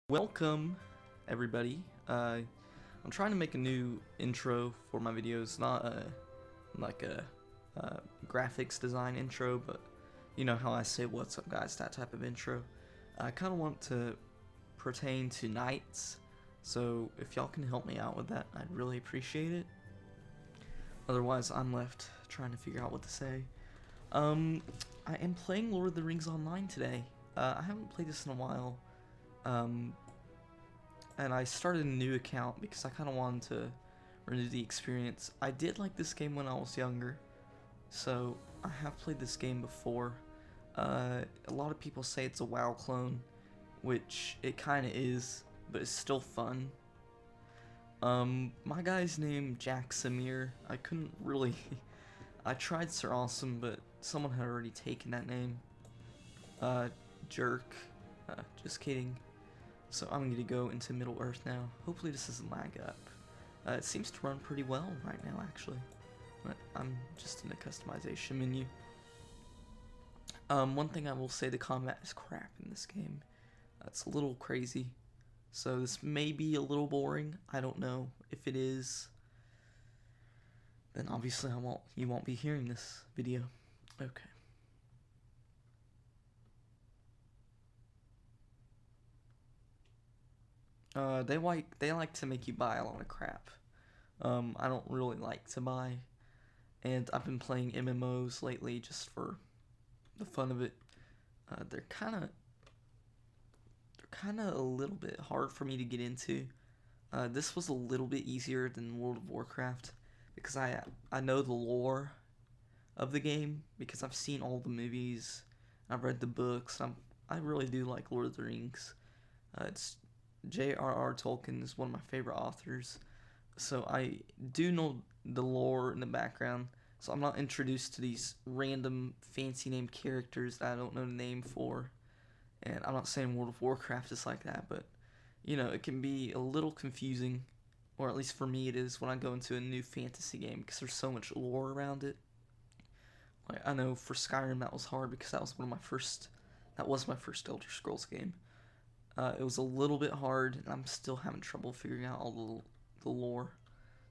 Welcome, everybody. I'm trying to make a new intro for my videos, not like a graphics design intro, but you know how I say "What's up, guys?" that type of intro. I kind of want to pertain to nights, so if y'all can help me out with that, I'd really appreciate it. Otherwise, I'm left trying to figure out what to say. I am playing Lord of the Rings Online today. I haven't played this in a while. And I started a new account because I kind of wanted to renew the experience. I did like this game when I was younger, so I have played this game before. A lot of people say it's a WoW clone, which it kind of is, but it's still fun. My guy's named Jack Samir. I couldn't really... I tried Sir Awesome, but someone had already taken that name. Jerk. Just kidding. So I'm gonna go into Middle Earth now. Hopefully this doesn't lag up. It seems to run pretty well right now, actually. But I'm just in the customization menu. One thing I will say, the combat is crap in this game. It's a little crazy. So this may be a little boring. I don't know. If it is, then obviously you won't be hearing this video. Okay. They like to make you buy a lot of crap. I don't really like to buy, and I've been playing MMOs lately just for the fun of it. They're kind of a little bit hard for me to get into. This was a little bit easier than World of Warcraft because I know the lore of the game because I've seen all the movies, I've read the books. I really do like Lord of the Rings. It's J.R.R. Tolkien is one of my favorite authors, so I do know the lore in the background, so I'm not introduced to these random fancy named characters that I don't know the name for. And I'm not saying World of Warcraft is like that, but you know, it can be a little confusing, or at least for me it is when I go into a new fantasy game because there's so much lore around it. Like, I know for Skyrim that was hard because that was my first Elder Scrolls game. It was a little bit hard, and I'm still having trouble figuring out all the lore.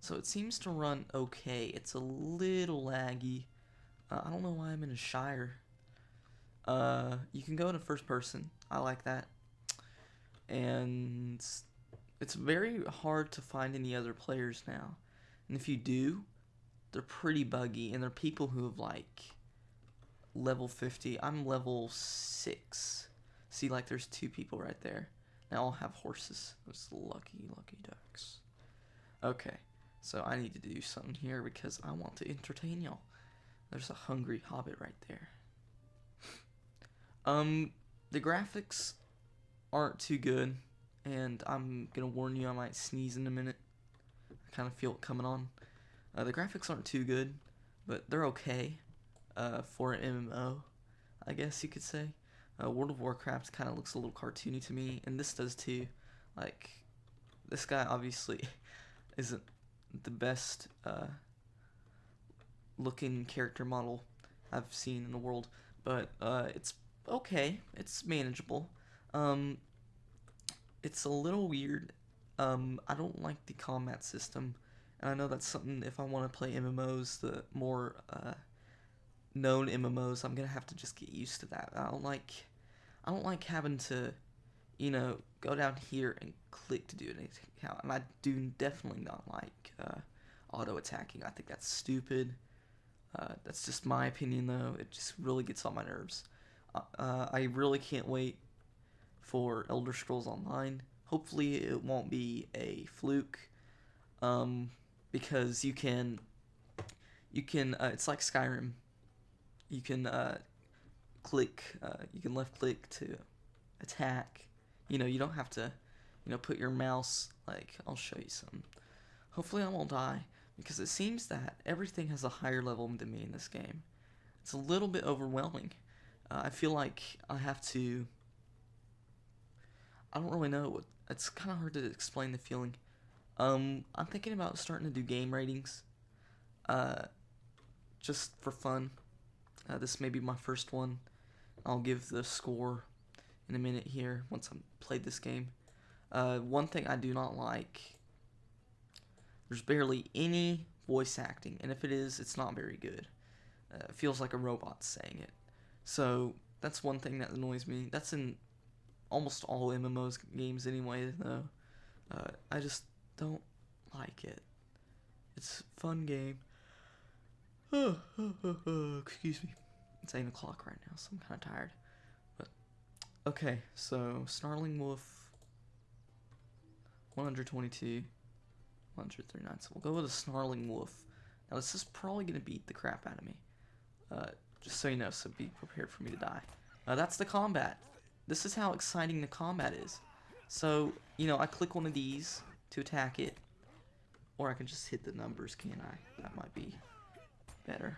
So it seems to run okay. It's a little laggy. I don't know why I'm in a Shire. You can go into first person. I like that. And it's very hard to find any other players now. And if you do, they're pretty buggy, and they're people who have like level 50. I'm level 6. See, like, there's 2 people right there. They all have horses. Those lucky ducks. Okay, so I need to do something here because I want to entertain y'all. There's a hungry hobbit right there. The graphics aren't too good, and I'm gonna warn you, I might sneeze in a minute. I kind of feel it coming on. The graphics aren't too good, but they're okay for an MMO, I guess you could say. World of Warcraft kind of looks a little cartoony to me, and this does too. Like, this guy obviously isn't the best looking character model I've seen in the world, but it's okay. It's manageable. It's a little weird. I don't like the combat system, and I know that's something, if I want to play MMOs, the more known MMOs, I'm gonna have to just get used to that. I don't like having to, you know, go down here and click to do anything. And I do definitely not like auto attacking. I think that's stupid. That's just my opinion, though. It just really gets on my nerves. I really can't wait for Elder Scrolls Online. Hopefully it won't be a fluke, because you can it's like Skyrim. You can you can left click to attack. You know, you don't have to, put your mouse, like, I'll show you some. Hopefully I won't die, because it seems that everything has a higher level than me in this game. It's a little bit overwhelming. I feel like I have to, I don't really know, it's kind of hard to explain the feeling. I'm thinking about starting to do game ratings, just for fun. This may be my first one. I'll give the score in a minute here once I've played this game. One thing I do not like, there's barely any voice acting, and if it is, it's not very good. It feels like a robot saying it. So that's one thing that annoys me. That's in almost all MMOs games anyway, though. I just don't like it. It's a fun game. Excuse me. It's 8 o'clock right now, so I'm kind of tired. But okay, so Snarling Wolf, 122, 139. So we'll go with a Snarling Wolf. Now this is probably gonna beat the crap out of me. Just so you know, so be prepared for me to die. That's the combat. This is how exciting the combat is. So, you know, I click one of these to attack it. Or I can just hit the numbers, can't I? That might be better.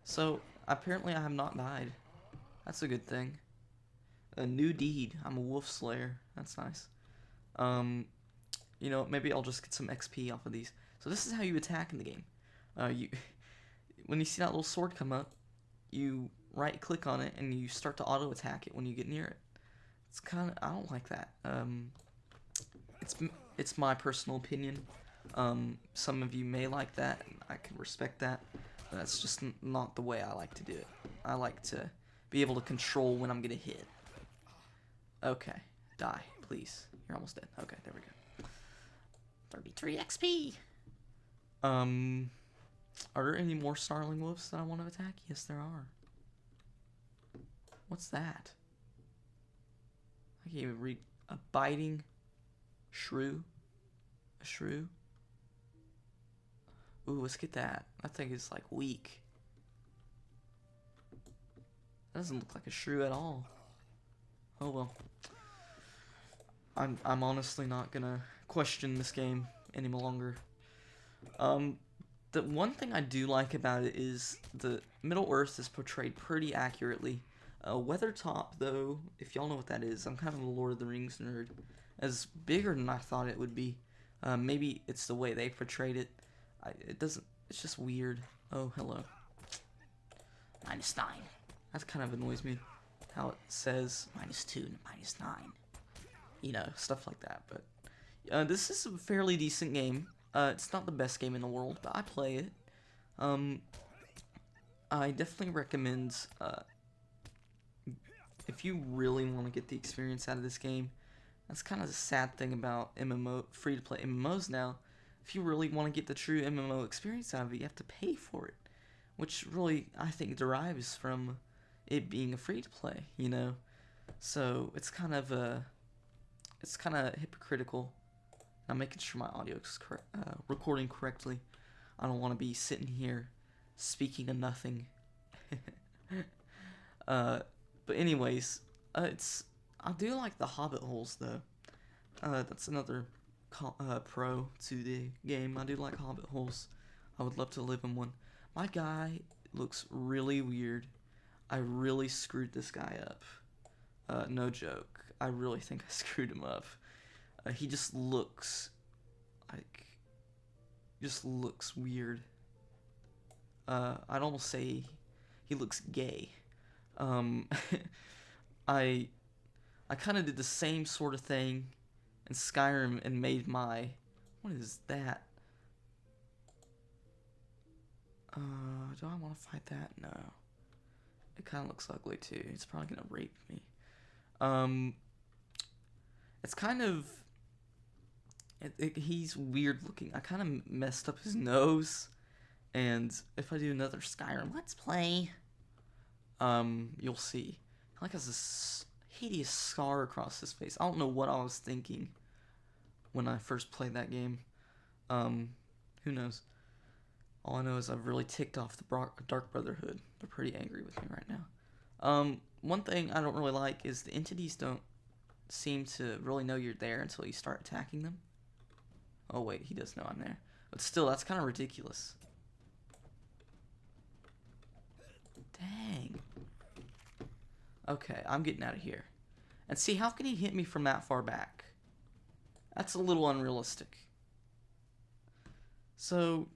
So, apparently I have not died. That's a good thing. A new deed. I'm a wolf slayer. That's nice. You know, maybe I'll just get some XP off of these. So this is how you attack in the game. When you see that little sword come up, you right click on it and you start to auto attack it when you get near it. It's kind of, I don't like that. It's my personal opinion. Some of you may like that, and I can respect that. But that's just not the way I like to do it. I like to be able to control when I'm gonna hit. Okay, die, please. You're almost dead. Okay, there we go. 33 XP. Are there any more Snarling Wolves that I want to attack? Yes, there are. What's that? I can't even read. A biting shrew? A shrew? Ooh, let's get that. That thing is like weak. That doesn't look like a shrew at all. Oh well. I'm honestly not gonna question this game any longer. The one thing I do like about it is the Middle Earth is portrayed pretty accurately. Weathertop, though, if y'all know what that is, I'm kind of a Lord of the Rings nerd, is bigger than I thought it would be. Maybe it's the way they portrayed it. It doesn't, it's just weird. Oh, hello. -9. That kind of annoys me, how it says -2 and -9. You know, stuff like that. But this is a fairly decent game. It's not the best game in the world, but I play it. I definitely recommend, if you really want to get the experience out of this game, that's kind of the sad thing about free-to-play MMOs now. If you really want to get the true MMO experience out of it, you have to pay for it, which really, I think, derives from it being a free-to-play, you know? So, it's kind of hypocritical. I'm making sure my audio is recording correctly. I don't want to be sitting here speaking of nothing. But anyways, I do like the hobbit holes though. That's another pro to the game. I do like hobbit holes. I would love to live in one. My guy looks really weird. I really screwed this guy up. No joke. I really think I screwed him up. He just looks weird. I'd almost say he looks gay. I kind of did the same sort of thing in Skyrim and made what is that? Do I want to fight that? No. It kind of looks ugly too. It's probably gonna rape me. It's kind of he's weird looking. I kind of messed up his nose, and if I do another Skyrim Let's Play, you'll see. He has this hideous scar across his face. I don't know what I was thinking when I first played that game. Who knows? All I know is I've really ticked off the Dark Brotherhood. They're pretty angry with me right now. One thing I don't really like is the entities don't seem to really know you're there until you start attacking them. Oh wait, he does know I'm there. But still, that's kind of ridiculous. Dang. Okay, I'm getting out of here. And see, how can he hit me from that far back? That's a little unrealistic. So,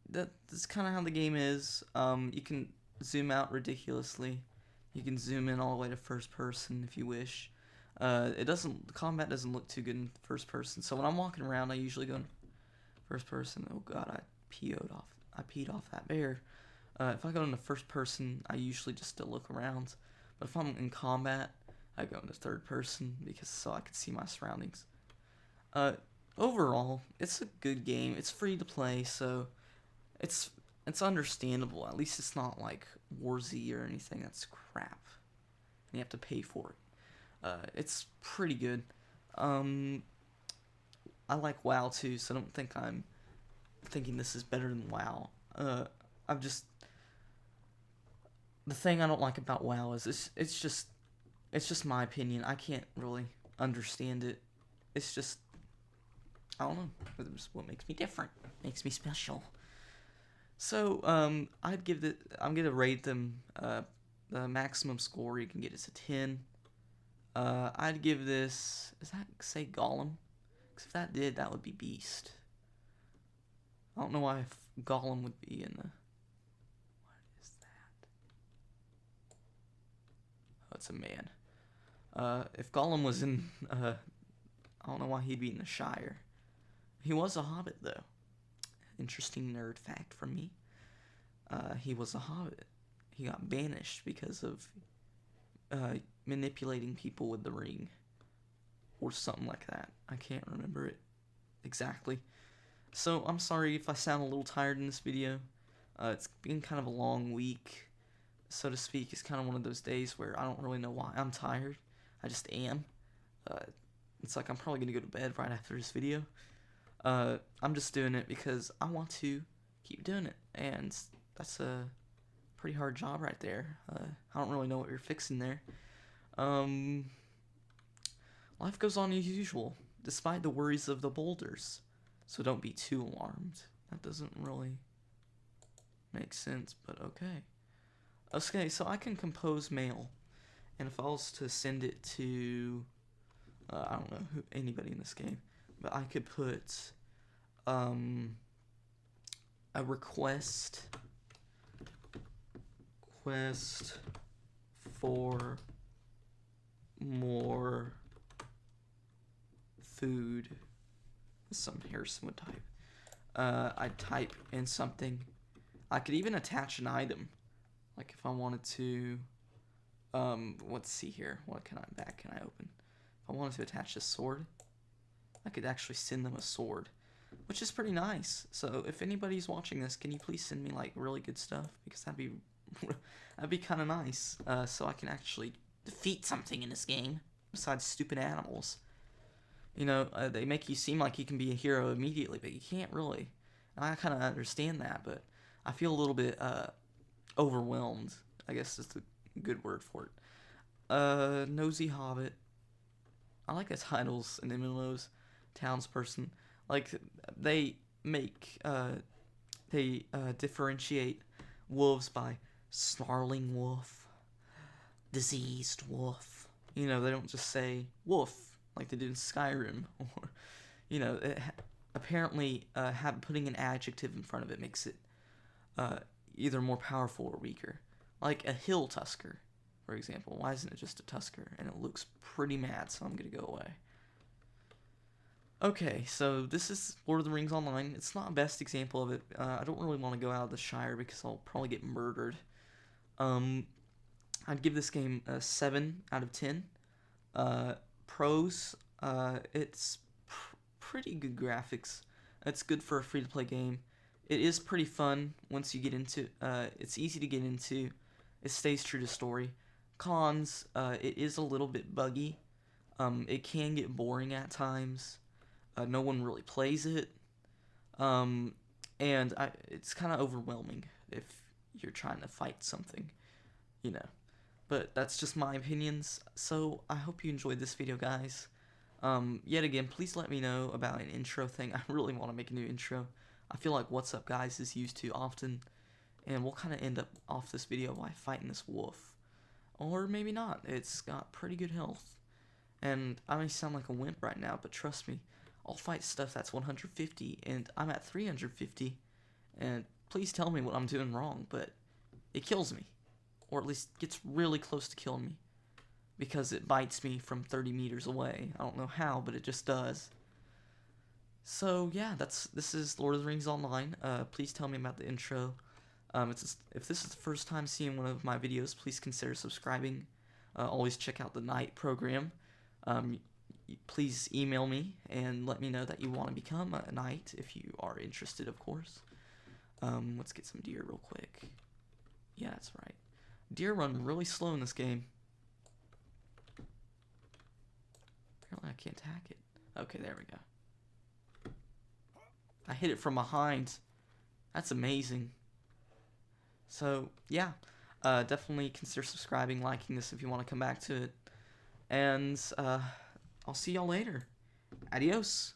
that's kind of how the game is. You can zoom out ridiculously. You can zoom in all the way to first person if you wish. Combat doesn't look too good in first person. So when I'm walking around, I usually go in first person. Oh god, I peed off that bear. If I go into first person, I usually just still look around. But if I'm in combat, I go into third person so I can see my surroundings. Overall, it's a good game. It's free to play, so it's understandable. At least it's not like Warzy or anything that's crap. And you have to pay for it. It's pretty good. I like WoW too, so don't think I'm thinking this is better than WoW. The thing I don't like about WoW is it's just my opinion. I can't really understand it. It's just, I don't know. It's what makes me different. Makes me special. So, I'm gonna rate them, the maximum score you can get is a 10. I'd give this, does that say Gollum? Because if that did, that would be Beast. I don't know why Gollum would be in the, what is that? Oh, it's a man. If Gollum was in, I don't know why he'd be in the Shire. He was a hobbit, though. Interesting nerd fact from me. He was a hobbit. He got banished because of manipulating people with the ring. Or something like that. I can't remember it exactly. So, I'm sorry if I sound a little tired in this video. It's been kind of a long week, so to speak. It's kind of one of those days where I don't really know why I'm tired. I just am. It's like I'm probably going to go to bed right after this video. I'm just doing it because I want to keep doing it, and that's a pretty hard job right there. I don't really know what you're fixing there. Life goes on as usual, despite the worries of the boulders. So don't be too alarmed. That doesn't really make sense, but okay. Okay, so I can compose mail, and if I was to send it to, I don't know anybody in this game, but I could put a request for more food. Some Harrison would type. I'd type in something. I could even attach an item, like if I wanted to. Let's see here. What back can I open? If I wanted to attach a sword, I could actually send them a sword, which is pretty nice. So if anybody's watching this, can you please send me like really good stuff, because that'd be kind of nice. So I can actually defeat something in this game besides stupid animals. You know, they make you seem like you can be a hero immediately, but you can't really. And I kind of understand that, but I feel a little bit overwhelmed, I guess is the good word for it. Nosy Hobbit. I like the titles in MMOs. Townsperson. Like, they differentiate wolves by snarling wolf, diseased wolf. You know, they don't just say wolf like they did in Skyrim, or, you know, apparently putting an adjective in front of it makes it either more powerful or weaker. Like a hill tusker, for example. Why isn't it just a tusker? And it looks pretty mad, so I'm gonna go away. Okay, so this is Lord of the Rings Online. It's not the best example of it. I don't really want to go out of the Shire because I'll probably get murdered. I'd give this game a 7 out of 10. Pros, it's pretty good graphics. It's good for a free-to-play game. It is pretty fun once you get into it's easy to get into. It stays true to story. Cons, it is a little bit buggy. It can get boring at times. No one really plays it. It's kind of overwhelming if you're trying to fight something, you know. But that's just my opinions, so I hope you enjoyed this video, guys. Yet again, please let me know about an intro thing. I really want to make a new intro. I feel like What's Up Guys is used too often, and we'll kind of end up off this video by fighting this wolf. Or maybe not. It's got pretty good health. And I may sound like a wimp right now, but trust me, I'll fight stuff that's 150, and I'm at 350, and please tell me what I'm doing wrong, but it kills me. or at least gets really close to killing me, because it bites me from 30 meters away. I don't know how, but it just does. So yeah, this is Lord of the Rings Online. Please tell me about the intro. If this is the first time seeing one of my videos, please consider subscribing. Always check out the night program. Please email me and let me know that you want to become a knight if you are interested, of course. Let's get some deer real quick. Yeah, that's right. Deer run really slow in this game. Apparently I can't hack it. Okay, there we go. I hit it from behind. That's amazing. So, yeah. Definitely consider subscribing, liking this if you want to come back to it. And, I'll see y'all later. Adios.